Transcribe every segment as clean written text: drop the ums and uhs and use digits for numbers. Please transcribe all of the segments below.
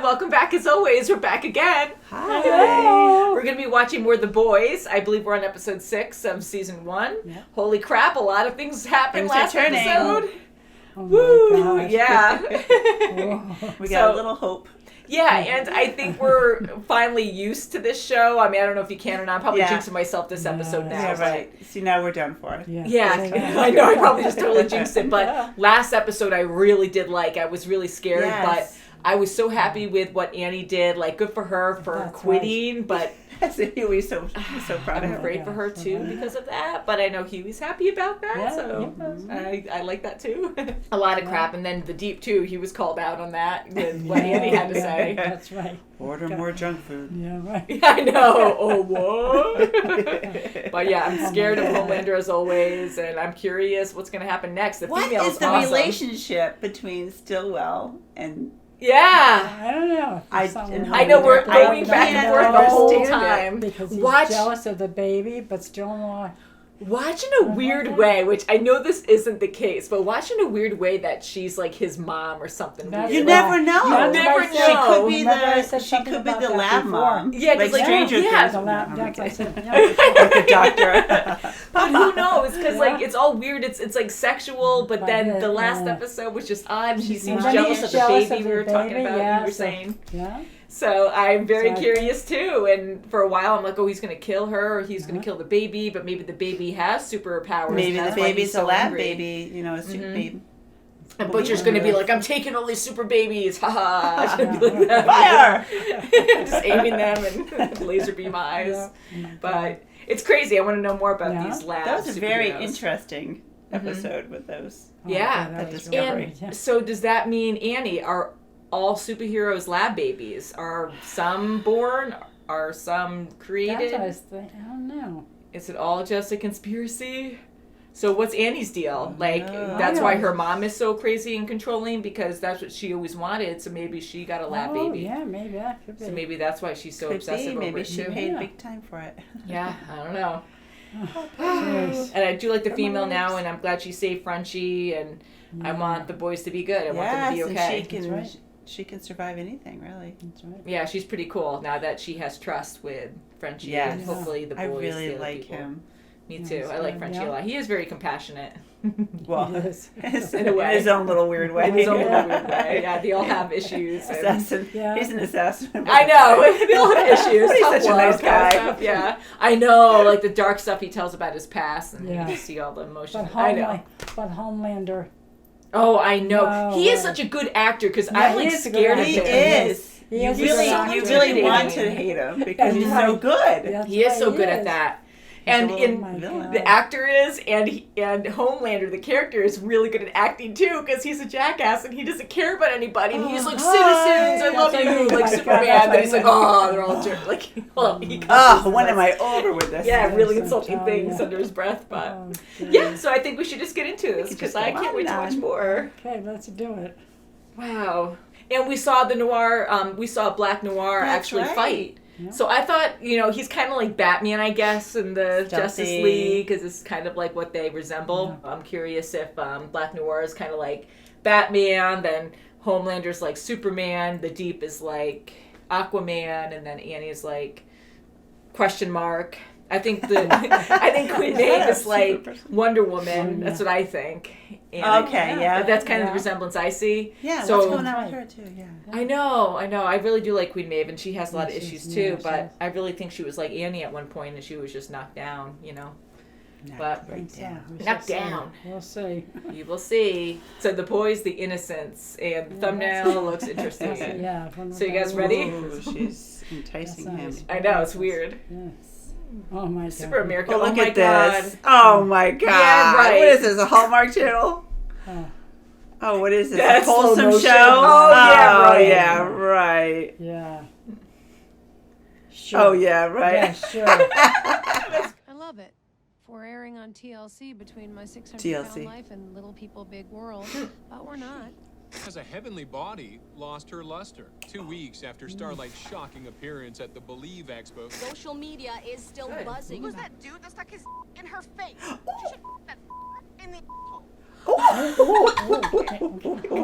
welcome back as always. We're back again. Hi. Hello. We're going to be watching More the Boys. I believe we're on episode 6 of season 1. Yeah. Holy crap, a lot of things happened last episode. Oh Woo! my gosh. Yeah. We got a little hope. Yeah, and I think we're finally used to this show. I mean, I don't know if you can or not. I'm probably jinxing myself this episode now. Yeah, right. See, now we're done for it. Yeah, I know. I probably just totally jinxed it. But last episode I really did like. I was really scared, but I was so happy with what Annie did. Like, good for her for quitting, but... Huey's so proud of her. I'm afraid for her too because of that, but I know Huey's happy about that, so I like that too. A lot of crap, and then the Deep too, he was called out on that with what Annie had to say. That's right. Order more junk food. Yeah, right. I know. Oh, what? But yeah, I'm scared of Homelander as always, and I'm curious what's going to happen next. The what female's is the awesome. relationship between Stillwell and... Yeah. I don't know. I know we're going back and forth the whole time. Because he's jealous of the baby, but still not. Watch in a weird way, which I know this isn't the case, but watch in a weird way that she's like his mom or something weird. You never know. You never know. She could be the lab mom. Yeah, like Stranger Things. Like the doctor. But who knows? Because like it's all weird. It's like sexual, but then the last episode was just odd. He seems jealous of the baby we were talking about. You were saying. Yeah. So I'm very curious too, and for a while I'm like, oh, he's going to kill her, or he's going to kill the baby, but maybe the baby has superpowers. Maybe the baby's a lab baby, a super baby. And Butcher's going to be like, I'm taking all these super babies, haha. It's going to be like that. Fire! Just aiming them and laser beam eyes. But it's crazy. I want to know more about these lab That was a very superheroes. Interesting episode with those. That discovery. And so does that mean, Annie, are all superheroes lab babies? Are some born? Are some created? That's what I don't know. Is it all just a conspiracy? So what's Annie's deal? Like, that's why her mom is so crazy and controlling, because that's what she always wanted, so maybe she got a lab baby. Yeah, maybe that could be. So maybe that's why she's so obsessive over it too. Maybe she paid big time for it. Yeah, I don't know. And I do like the female now, and I'm glad she saved Frenchie, and I want the boys to be good. I want them to be okay. And she can survive anything, really. That's right. Yeah, she's pretty cool now that she has trust with Frenchie, and hopefully the boys. I really like people. Him. Me too. I like Frenchie a lot. He is very compassionate. Well, in a way. In his own little weird way. In his own little weird way. Yeah, they all have issues. Assassin. He's an assassin. I know. They all have issues. He's such a nice guy. Stuff. Yeah. I know. Like the dark stuff he tells about his past, and you see all the emotions. But I know. But Homelander. Oh, I know. He is such a good actor, because I'm like scared of him. He is. You really want to hate him because he's so good. He is so good at that. And the actor is, and Homelander, the character, is really good at acting too, because he's a jackass and he doesn't care about anybody. And he's like, citizens, I love you, like Superman. But he's like, oh, they're all jerks. Like, when am I over with this? Yeah, really insulting things under his breath. But so I think we should just get into this, because I can't wait to watch more. Okay, let's do it. Wow. And we saw the noir, we saw Black Noir actually fight. Yeah. So I thought, he's kind of like Batman, I guess, in the Justice League, because it's kind of like what they resemble. Yeah. I'm curious if Black Noir is kind of like Batman, then Homelander's like Superman, the Deep is like Aquaman, and then Annie is like question mark. I think Queen Maeve is like Wonder Woman. That's what I think. And that's kind of the resemblance I see. Yeah, so, what's going on with her too? Yeah. I know. I really do like Queen Maeve, and she has a lot of issues too. But I really think she was like Annie at one point, and she was just knocked down. Knocked down. We'll see. You will see. So the boys, the innocents, and the thumbnail looks interesting. So you guys ready? Ooh, she's enticing him. I know, it's weird. Yes. Oh my God. Super America. Look my at this. Oh my God. Yeah, right. What is this? A Hallmark channel? Oh, what is this? That's a wholesome show? Yeah, right. Yeah. Sure. Oh yeah, right. Yeah, sure. I love it. For airing on TLC between my 600-pound life and Little People Big World, but we're not. As a heavenly body lost her luster 2 weeks after Starlight's shocking appearance at the Believe Expo. Social media is still buzzing. Who's that dude that stuck his in her face? She should that in the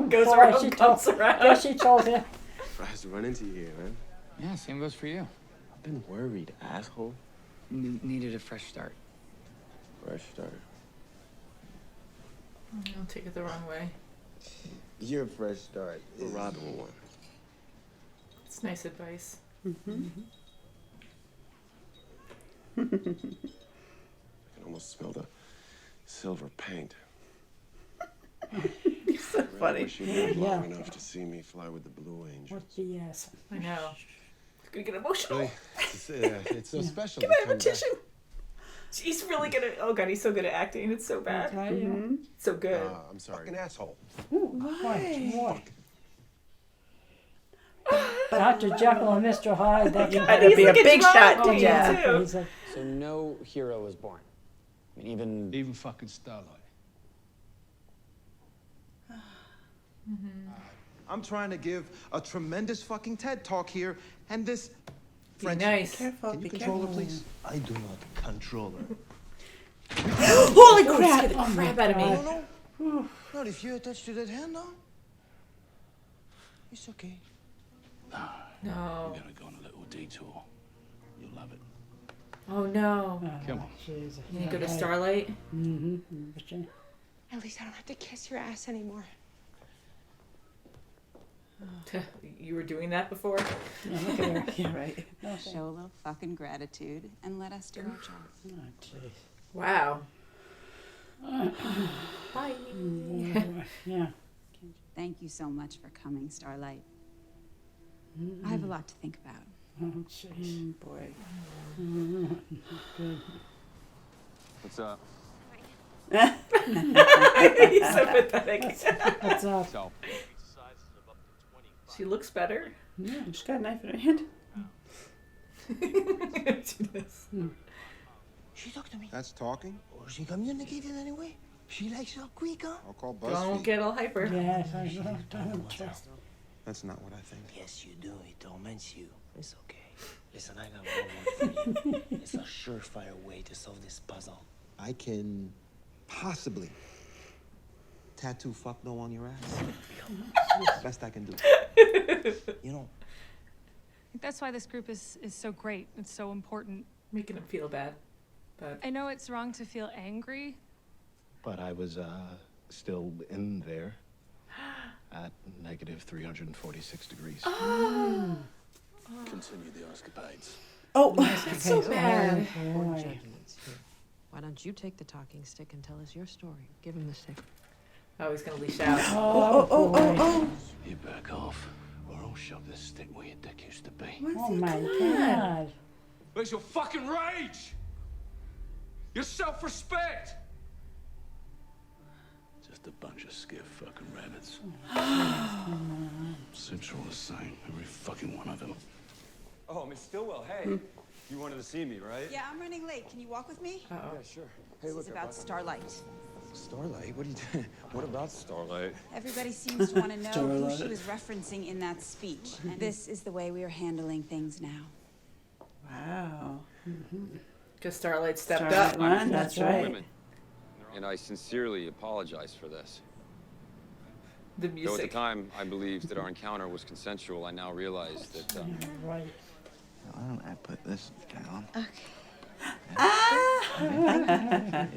Goes around, comes around. Yeah, she told him. Surprised to run into you here, man. Yeah, same goes for you. I've been worried, asshole. Needed a fresh start. Fresh start. Don't take it the wrong way. Your fresh start. A Rodwell one. It's nice advice. I can almost smell the silver paint. So funny. I wish you lived long enough to see me fly with the Blue Angels. What the yes? I know. It's gonna get emotional. Really? It's so special. Can I have a tissue? He's really good at. Oh god, he's so good at acting. It's so bad. So good. I'm sorry. Fucking asshole. What? Dr. Jekyll and Mr. Hyde. That That'd be a big shot to yeah. So no hero was born. I mean, even fucking Starlight. I'm trying to give a tremendous fucking TED talk here, and this French. Nice. Be careful. Can you Be control her, careful. please? I do not control her. Holy crap! Scared the crap out of me. No. Not if you attached to that hand, no. It's okay. No. You're gonna go on a little detour. You'll love it. Oh no. Come on. Jesus. You go to Starlight? At least I don't have to kiss your ass anymore. You were doing that before? Yeah, look at her. Yeah, right. Show a little fucking gratitude and let us do our job. Oh, jeez. Wow. Bye. Yeah. Thank you so much for coming, Starlight. I have a lot to think about. Oh, jeez. Boy. Good. what's up? He's so pathetic. What's up? So, She looks better. Yeah, she's got a knife in her hand. She does. She talked to me. That's talking? Or she communicated anyway. She likes her quick, huh? I'll call Don't BuzzFeed. get all hyper. Yes, I know. Don't trust. That's not what I think. Yes, you do. It torments you. It's okay. Listen, I got one more for you. It's a surefire way to solve this puzzle. I can possibly tattoo fuck no on your ass. Best I can do. You know, That's why this group is so great. It's so important. Making him feel bad. But I know it's wrong to feel angry. But I was still in there at negative 346 degrees. Continue the escapades. Oh, that's so bad. Why don't you take the talking stick and tell us your story? Give him the stick. Oh, he's gonna leash out. Oh. You back off, or I'll shove this stick where your dick used to be. Oh my God. Where's your fucking rage? Your self-respect? Just a bunch of scared fucking rabbits. Central the same, every fucking one of them. Oh, Miss Stillwell, hey. You wanted to see me, right? Yeah, I'm running late. Can you walk with me? Yeah, sure. Hey, This look, is about Starlight. Starlight? What are you doing? What about Starlight? Everybody seems to want to know who she was referencing in that speech. And this is the way we are handling things now. wow. Because Starlight stepped Starlight up. won, that's right. Women. And I sincerely apologize for this. The Though at the music. time I believed that our encounter was consensual, I now realize that Right. why don't I put this down? Okay.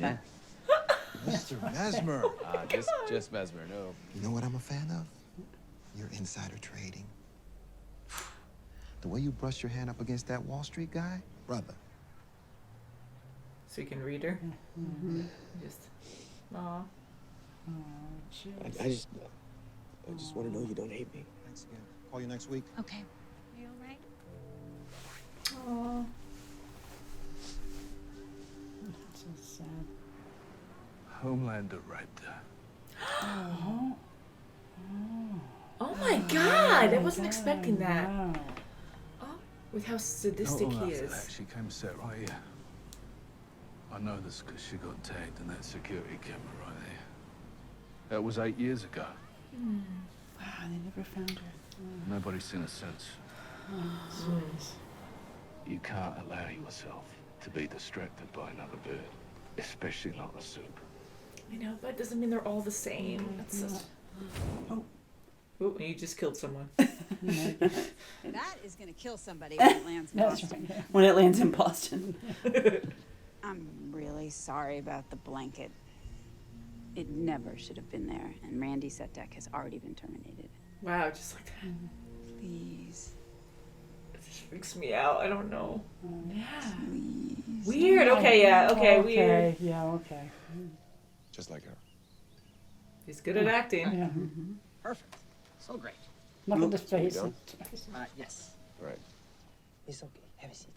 Yeah. Mr. Mesmer. just Mesmer, no. You know what I'm a fan of? Your insider trading. The way you brushed your hand up against that Wall Street guy, brother. So you can read her. Just. Aw. I just want to know you don't hate me. Thanks again. Call you next week. Okay. Are you all right? Aw. So sad. Homelander raped her. Oh my God! I wasn't expecting that. Wow. Oh, with how sadistic he After that, is. she came and sat right here. I know this because she got tagged in that security camera right there. That was 8 years ago. Wow, they never found her. Nobody's seen her since. Jeez. You can't allow yourself to be distracted by another bird, especially not a soup. I know, but it doesn't mean they're all the same. That's just... Oh. Ooh, you just killed someone. That is going to kill somebody when it lands in Boston. Right. When it lands in Boston. I'm really sorry about the blanket. It never should have been there, and Randy's set deck has already been terminated. Wow, just like that. Please. It just freaks me out. I don't know. Yeah. Please. Weird. Okay, yeah. Okay, weird. Yeah, okay. Just like her. He's good at acting. Yeah. Perfect. So great. Look at the face. Yes. Right. It's okay. Have a seat.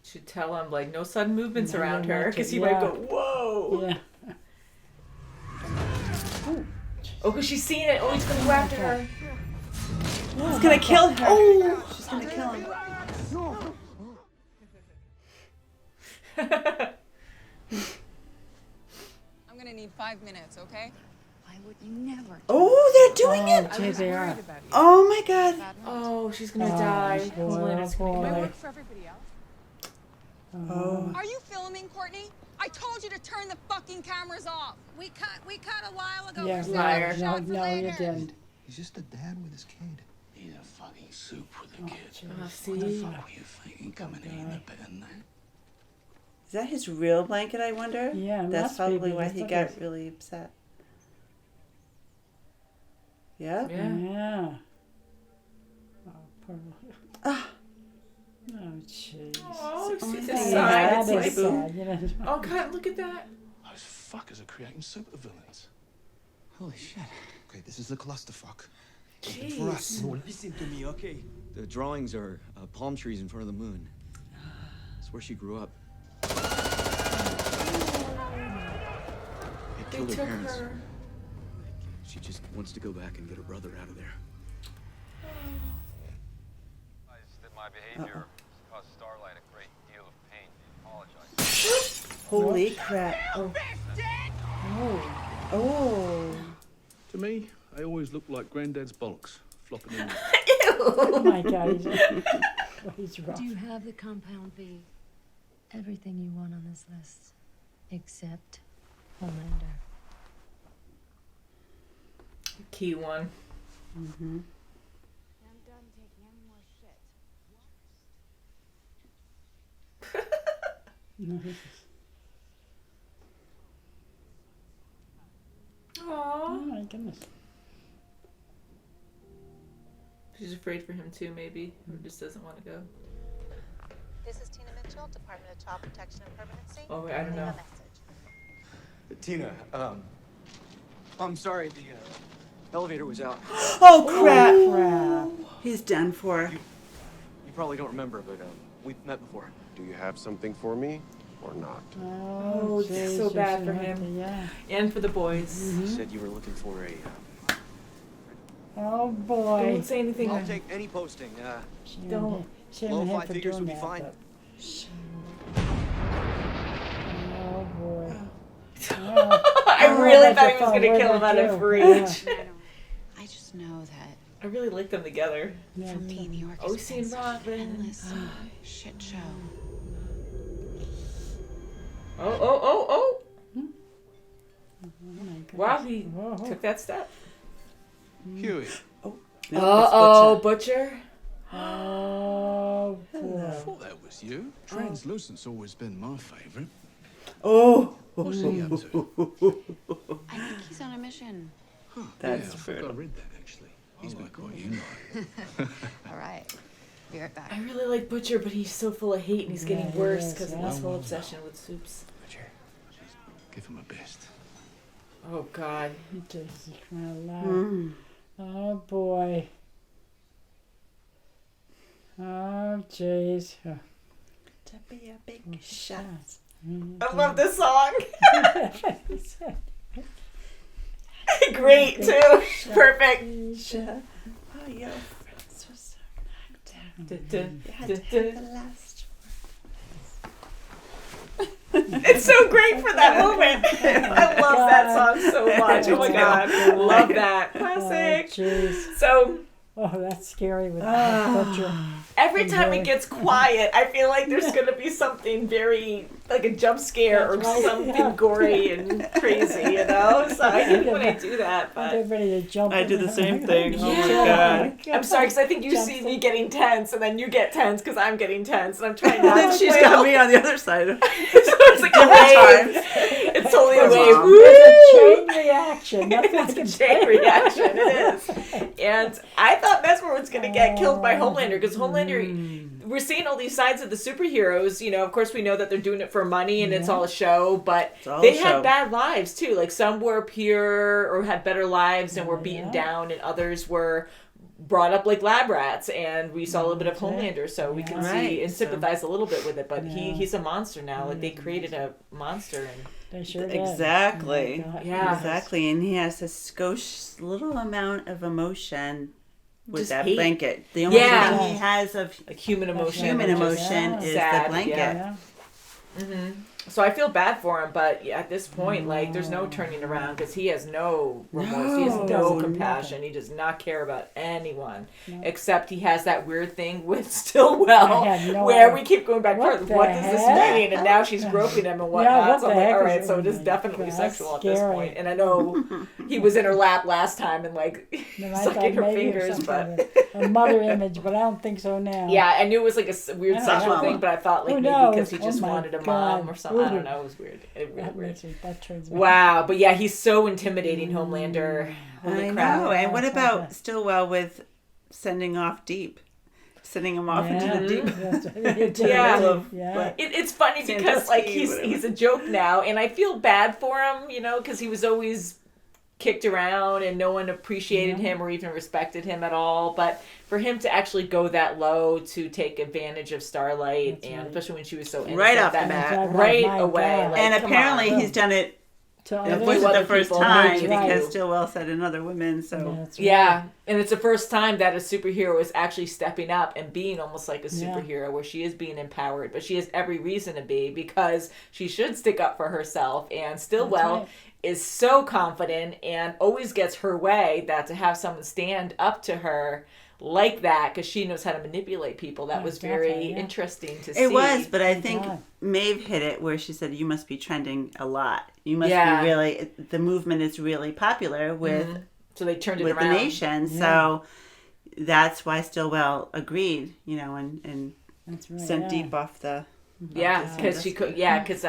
Should tell him, like, no sudden movements around her, like because it, he might go, whoa. Yeah. Oh, because she's seen it. Oh, he's going to go after her. He's gonna kill her. Oh, she's gonna kill him. I'm going to need 5 minutes, okay? Why would you never? Oh, they're doing it. Gee, they are. Oh my God. Oh, she's going to die. Elena's gonna boy. kill her. Work for everybody else. Oh. Are you filming, Courtney? I told you to turn the fucking cameras off. We cut a while ago. Yeah, Liar. no, you didn't. He's just a dad with his kid. He's a fucking soup with a kid. Oh, What the see? fuck were you thinking coming in a bit than that? Is that his real blanket, I wonder? Yeah, it That's must be, probably why because he look got at- really upset. Yeah? Yeah. Yeah. Oh, poor. Ah. Oh, jeez. Oh, Oh, she's yeah. his Yeah, side. that It's is like, sad, you know. oh, God, look at that. Those fuckers are creating supervillains. Holy shit. Okay, this is a clusterfuck. Jeez. For us. No, listen to me, okay? The drawings are palm trees in front of the moon. It's where she grew up. They They killed her took parents. her. She just wants to go back and get her brother out of there. That my behavior caused Starlight a great deal of pain. I apologize. Holy crap. Oh. Oh. To me, they always look like Granddad's bollocks flopping in. Oh my God. He's rough. Do you have the compound V? Everything you want on this list, except Homelander. Key one. Mm-hmm. I'm done taking any more shit. Oh my goodness. She's afraid for him, too, maybe. Or just doesn't want to go. This is Tina Mitchell, Department of Child Protection and Permanency. Oh, wait, I don't Leave a know. message. Tina, I'm sorry, the elevator was out. Oh, crap. Oh, crap. He's done for. You probably don't remember, but we've met before. Do you have something for me or not? Oh, it's geez, so you bad should for have him. to- yeah. And for the boys. You said you were looking for a... Oh boy. Don't say anything. I'll take any posting. Don't. Shame Low on him five for figures doing would be that, fine. but- Oh boy. I really thought he was going to kill him out of reach. I just know that I really like them together. Yeah, from being New York Oh, has seen been such an Robin. endless shit show. Oh. my goodness. Wow, he Whoa. took that step. Huey. Uh-oh, Butcher. Oh I boy. thought that was you. Translucent's always been my favourite. Oh. What's he up to? I think he's on a mission. Huh, That's yeah, I true. think I read that actually. He's like what you like. All right. Be right back. I really like Butcher, but he's so full of hate and he's getting Yeah, he worse is, because of yeah. this whole obsession with soups. Give him a best. Oh, God. Jesus Christ. Oh boy. Oh jeez. To be a big shot. I love this song. Great, too. Perfect. Oh, your friends were so knocked out. You had to have the last It's so great for that moment. I love that song so much. Oh my God. Love that. Classic. Oh, jeez. So, Oh, that's scary with Butcher. Every time it gets quiet, I feel like there's going to be something very, like a jump scare or something gory and crazy, you know? So I hate when I do that. But I'm ready to jump. I do the same thing. Oh my yeah. God. I'm sorry, because I think you see me getting tense, and then you get tense because I'm getting tense, and I'm trying not Then to. she's got me on the other side. So it's like a wave. It's totally a wave. It's a chain reaction. It's a chain reaction. It is. And I thought Mesmer was going to get killed by Homelander because Homelander, we're seeing all these sides of the superheroes. You know, of course, we know that they're doing it for money and it's all a show, but they had bad lives too. Like some were pure or had better lives and were beaten down, and others were brought up like lab rats, and we saw a little bit of Homelander, so we can see and sympathize a little bit with it. But he's a monster now. Like they created a monster, and they sure did. Exactly. Yeah, exactly. And he has a little amount of emotion with just that hate. Blanket. The only thing he has of like human emotion, is sad, the blanket. Yeah. Mm-hmm. So I feel bad for him, but at this point, like, there's no turning around because he has no remorse. He has no compassion. He does not care about anyone, except he has that weird thing with Stillwell where we keep going back and forth. What does this mean? And now she's groping him and whatnot. So I'm like, all right, so it is definitely sexual at this point. And I know he was in her lap last time and like sucking her fingers, but a mother image, but I don't think so now. Yeah, I knew it was like a weird sexual thing, but I thought like maybe because he just wanted a mom or something. I don't know. It was weird. Wow, but yeah, he's so intimidating, Homelander. Holy crap! Know. And what about Stillwell with sending him off into the deep? It's funny because like he's a joke now, and I feel bad for him, you know, because he was always kicked around and no one appreciated him or even respected him at all. But for him to actually go that low to take advantage of Starlight, and especially when she was so innocent, right off the bat, right away. Like, and apparently he's done it. It wasn't the first time because Stillwell said in other women. So yeah, and it's the first time that a superhero is actually stepping up and being almost like a superhero, where she is being empowered, but she has every reason to be because she should stick up for herself. And Stillwell is so confident and always gets her way, that to have someone stand up to her like that, because she knows how to manipulate people, that was very interesting to see. It was, but I think Maeve hit it where she said, you must be trending a lot. You must be really, the movement is really popular with, so they turned it with around. The nation. So that's why Stillwell agreed, you know, and sent Deep off the... because she could, because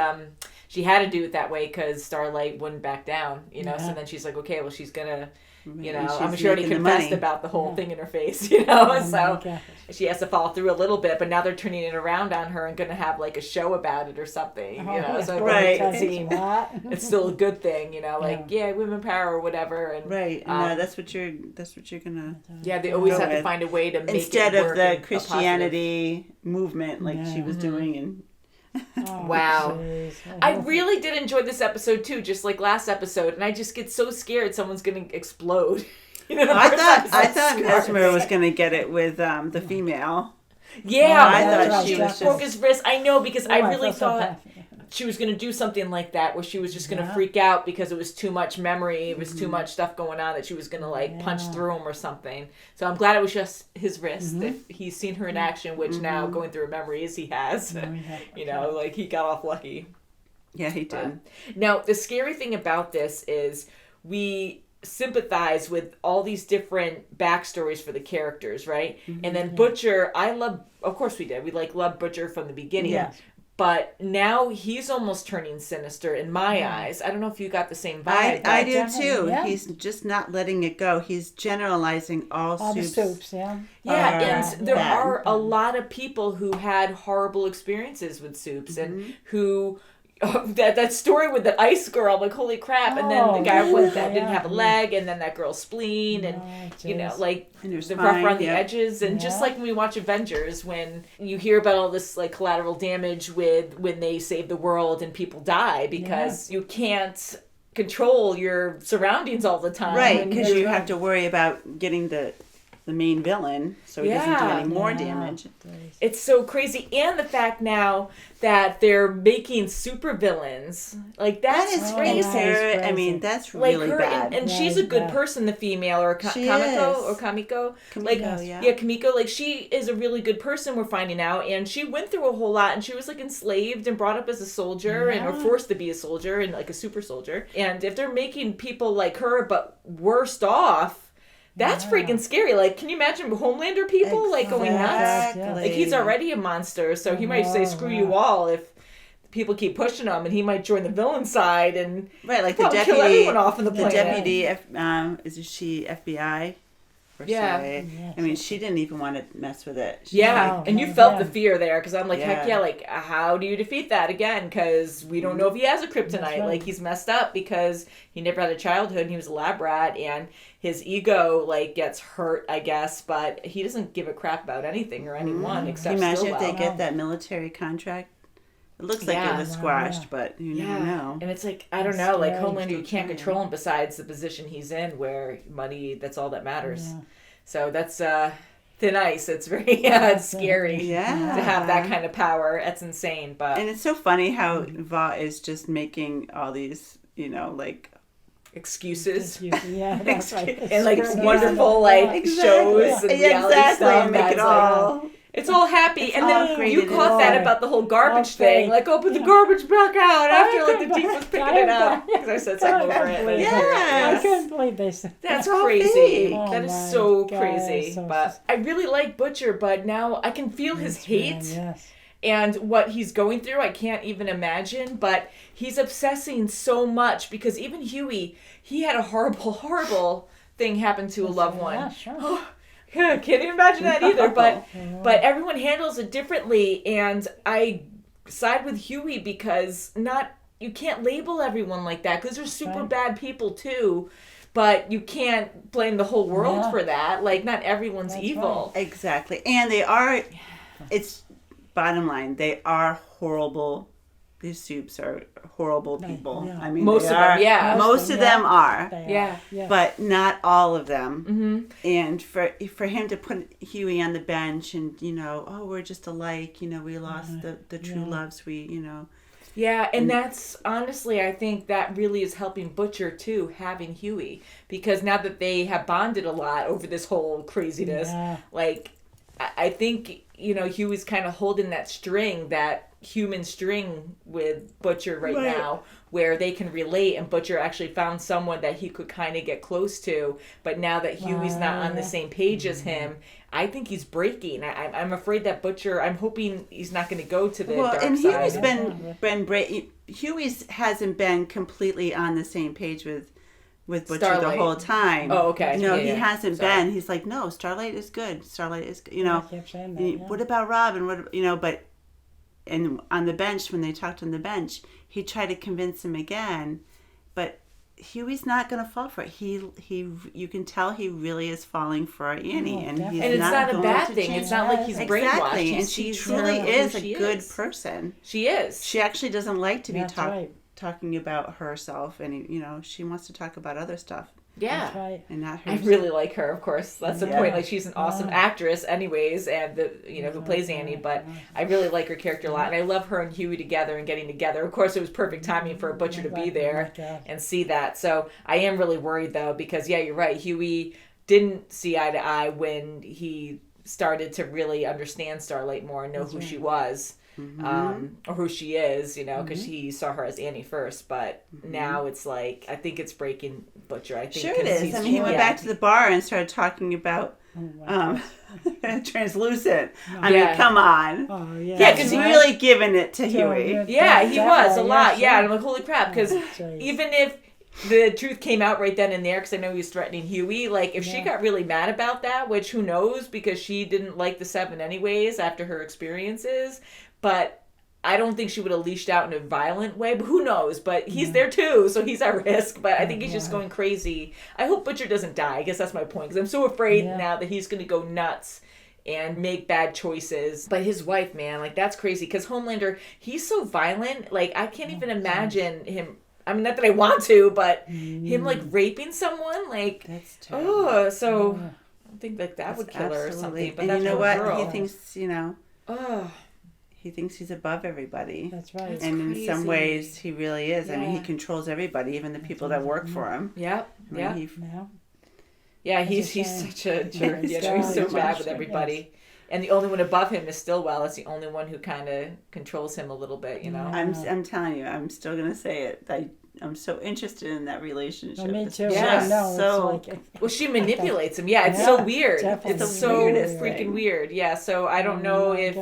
she had to do it that way because Starlight wouldn't back down, you know. So then she's like, okay, well, she's gonna, you know, I'm sure she already confessed about the whole thing in her face, you know. So she has to follow through a little bit, but now they're turning it around on her and gonna have like a show about it or something, you know. So it's still a good thing, you know, like women power or whatever, and no, that's what you're gonna. Yeah, they always have to find a way to make instead it work of the Christianity movement like she was doing and. Wow. I really did enjoy this episode too, just like last episode, and I just get so scared someone's gonna explode. You know, I thought Mesmer was gonna get it with the female. Yeah, I thought she was broke his wrist. I know, because I really thought she was going to do something like that, where she was just going to freak out because it was too much memory, it was too much stuff going on, that she was going to like punch through him or something. So I'm glad it was just his wrist. If he's seen her in action, which now going through memories he has, you know, like he got off lucky. Yeah, he did. Now, the scary thing about this is we sympathize with all these different backstories for the characters, right? And then Butcher, of course we did. We loved Butcher from the beginning. Yes. But now he's almost turning sinister in my eyes. I don't know if you got the same vibe. I do too. Yeah. He's just not letting it go. He's generalizing all soups. The soups, and there are a lot of people who had horrible experiences with soups and who... that story with the ice girl, I'm like, holy crap. And then the guy that didn't have a leg, and then that girl's spleen, and you know, like the rough around the edges. And just like when we watch Avengers, when you hear about all this like collateral damage with when they save the world and people die because you can't control your surroundings all the time. Right, because you have to worry about getting the the main villain, so he doesn't do any more damage. It's so crazy. And the fact now that they're making super villains. Like, that's crazy. I mean, that's really bad. And she's a good person, the female, or Kamiko. Kamiko. Like, she is a really good person, we're finding out. And she went through a whole lot, and she was, like, enslaved and brought up as a soldier, or forced to be a soldier, and, like, a super soldier. And if they're making people like her, but worse off, that's freaking scary. Like, can you imagine Homelander people like going nuts? Like, he's already a monster, so he might say screw you all if people keep pushing him, and he might join the villain side and like the deputy, kill everyone off in the planet. Deputy, is she FBI? I mean, she didn't even want to mess with it. And you felt the fear there, because I'm like, heck yeah, like, how do you defeat that again? Because we don't know if he has a kryptonite. Like, he's messed up because he never had a childhood, and he was a lab rat, and his ego, like, gets hurt, I guess, but he doesn't give a crap about anything or anyone except Can you imagine Stillwell. if they get that military contract? It looks like it was squashed, but you never know. And it's like, I don't know, like, Homelander, you can't control him besides the position he's in, where money, that's all that matters. So that's thin ice. It's very scary to have that kind of power. That's insane. And it's so funny how Va is just making all these, like... excuses. That's right. And, like, wonderful, like, shows and reality stuff. Make it all... It's all happy, and then you caught that about the whole garbage thing. Like, put the garbage back out after, like, the team was picking it up. Because I said something over it. I couldn't believe this. That's crazy. That is so crazy. But I really like Butcher, but now I can feel his hate. And what he's going through, I can't even imagine. But he's obsessing so much, because even Huey, he had a horrible, horrible thing happen to a loved one. Yeah, sure. Can't even imagine that either, but everyone handles it differently, and I side with Huey, because you can't label everyone like that, because they're super bad people too, but you can't blame the whole world for that. Like, not everyone's evil. Right. Exactly. And they are, it's bottom line, they are horrible. These soups are horrible people. I mean, most of them, most of them are. Yeah. But not all of them. And for him to put Huey on the bench and, we're just alike, we lost the true loves, Yeah, and that's, honestly, I think that really is helping Butcher, too, having Huey. Because now that they have bonded a lot over this whole craziness, like, I think, Huey's kind of holding that string, that human string with Butcher right now, where they can relate, and Butcher actually found someone that he could kind of get close to. But now that Huey's not on the same page as him, I think he's breaking. I'm afraid that Butcher, I'm hoping he's not going to go to the dark side. And Huey's been Huey's hasn't been completely on the same page with Butcher Starlight. the whole time. Oh, okay. No, he hasn't been. He's like, no, Starlight is good. Starlight is, I kept saying that, what about Robin? But and on the bench, when they talked on the bench, he tried to convince him again, but Huey's not going to fall for it. You can tell he really is falling for Annie, and it's not a bad thing. It's not like he's brainwashed. Exactly, and she truly is a good person. She is. She actually doesn't like to be talking about herself, and she wants to talk about other stuff. Yeah, that's right. And not her. I really like her, of course. That's the point. Like, she's an awesome actress, anyways, and who plays Annie. But I really like her character a lot, and I love her and Huey together and getting together. Of course, it was perfect timing for Butcher to be there and see that. So I am really worried though, because you're right. Huey didn't see eye to eye when he started to really understand Starlight more and know who she was. Or who she is, because he saw her as Annie first, but now it's like, I think it's breaking Butcher. I think sure it is. I mean, he went back to the bar and started talking about translucent. I mean, come on. Oh, yeah. Yeah, because he's really giving it to Huey. Yeah, he was a lot. Yeah, and I'm like, holy crap, because even if the truth came out right then and there, because I know he was threatening Huey, like, if she got really mad about that, which who knows, because she didn't like the Seven anyways after her experiences, but I don't think she would have leashed out in a violent way, but who knows? But he's there too, so he's at risk. But I think he's just going crazy. I hope Butcher doesn't die. I guess that's my point, because I'm so afraid now that he's going to go nuts and make bad choices. But his wife, man, like, that's crazy, because Homelander, he's so violent. Like, I can't even imagine him. I mean, not that I want to, but him, like, raping someone, like, that's terrible. think like that would kill her or something. But and that's you know her what? girl. He thinks, he thinks he's above everybody. That's right. And in some ways, he really is. I mean, he controls everybody, even the people that work for him. Yep. Yeah. Yeah, he's such a jerk. He's so bad with everybody. And the only one above him is Stillwell. It's the only one who kind of controls him a little bit, you know. I'm telling you, I'm still gonna say it. I'm so interested in that relationship. Me too. Yeah, well, she manipulates him. Yeah, it's so weird. Definitely. It's so freaking weird. Yeah, so I don't know if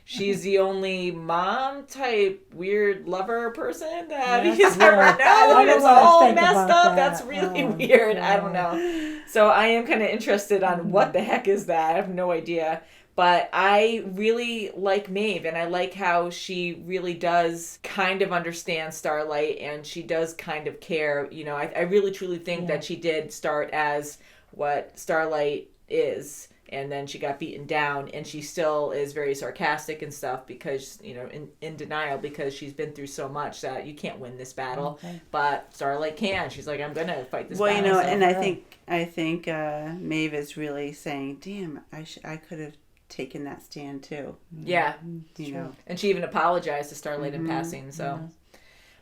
she's the only mom type weird lover person that he's ever known. It's all messed up. That's really weird. I don't know. So I am kind of interested on what the heck is that. I have no idea. But I really like Maeve, and I like how she really does kind of understand Starlight, and she does kind of care. You know, I really truly think that she did start as what Starlight is, and then she got beaten down, and she still is very sarcastic and stuff because, you know, in denial because she's been through so much that you can't win this battle. Okay. But Starlight can. She's like, I'm going to fight this battle. Well, you know, and I think Maeve is really saying, damn, I could have taken that stand too. Yeah, you know, and she even apologized to Starlight in passing. So,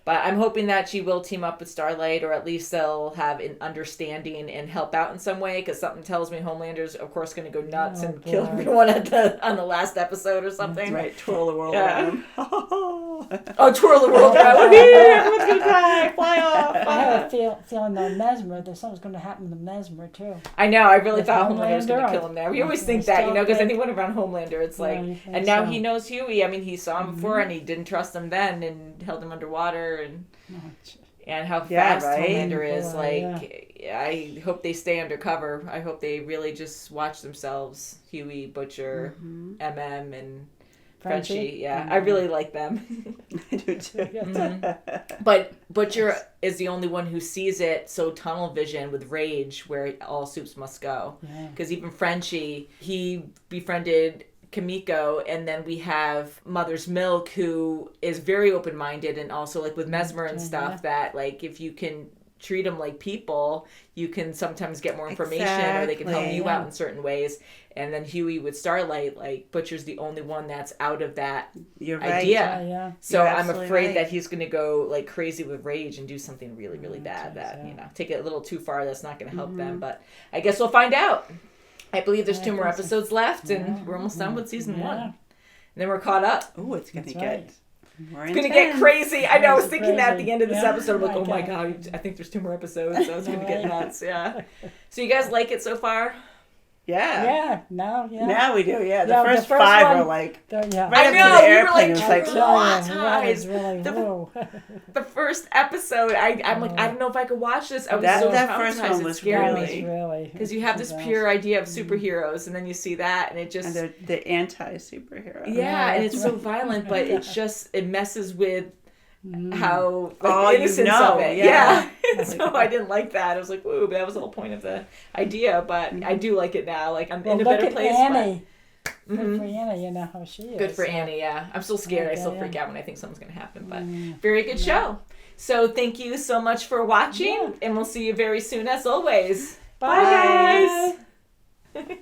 but I'm hoping that she will team up with Starlight, or at least they'll have an understanding and help out in some way. Because something tells me Homelander's, of course, going to go nuts and kill everyone on the last episode or something. That's right, twirl the world around. Oh, twirl the world around! Everyone's gonna die, fly off. I have a feeling though Mesmer, that something's going to happen to Mesmer too. I know. I really thought Homelander was going to kill him there. We always think that, you know, because anyone around Homelander, it's like, and now he knows Huey. I mean, he saw him before, and he didn't trust him then, and held him underwater, and how fast Homelander is. I hope they stay undercover. I hope they really just watch themselves. Huey, Butcher, MM, and Frenchie. Yeah, I really like them. I do too. But Butcher is the only one who sees it so tunnel vision with rage where all soups must go. Because even Frenchie, he befriended Kimiko, and then we have Mother's Milk, who is very open-minded, and also like with Mesmer and stuff, that like if you can treat them like people, you can sometimes get more information, or they can help you out in certain ways. And then Huey with Starlight, like Butcher's the only one that's out of that idea. So I'm afraid that he's going to go like crazy with rage and do something really, really bad that, you know, take it a little too far. That's not going to help them. But I guess we'll find out. I believe there's 2 more episodes left, and we're almost done with season 1. And then we're caught up. Oh, it's going to get... It's going to get crazy. I know. I was thinking that at the end of this episode. I'm like, oh my God, I think there's 2 more episodes. So it's going to get nuts. Yeah. So you guys like it so far? Yeah. Now we do. Yeah. The first 5 are like right I know, up to the airplane. It was like the first episode. I'm like, I don't know if I could watch this. I was so that first one was scary because you have this pure idea of superheroes, and then you see that, and it just and the anti-superhero. Yeah, and it's so violent, but it messes with how the innocence of it. Yeah. So I didn't like that. I was like, woo, but that was the whole point of the idea. But I do like it now. Like I'm in a better place. Annie. Good for Annie, you know how she is. Good for Annie, yeah. I'm still scared. I still freak out when I think something's going to happen. But very good show. So thank you so much for watching, and we'll see you very soon as always. Bye guys.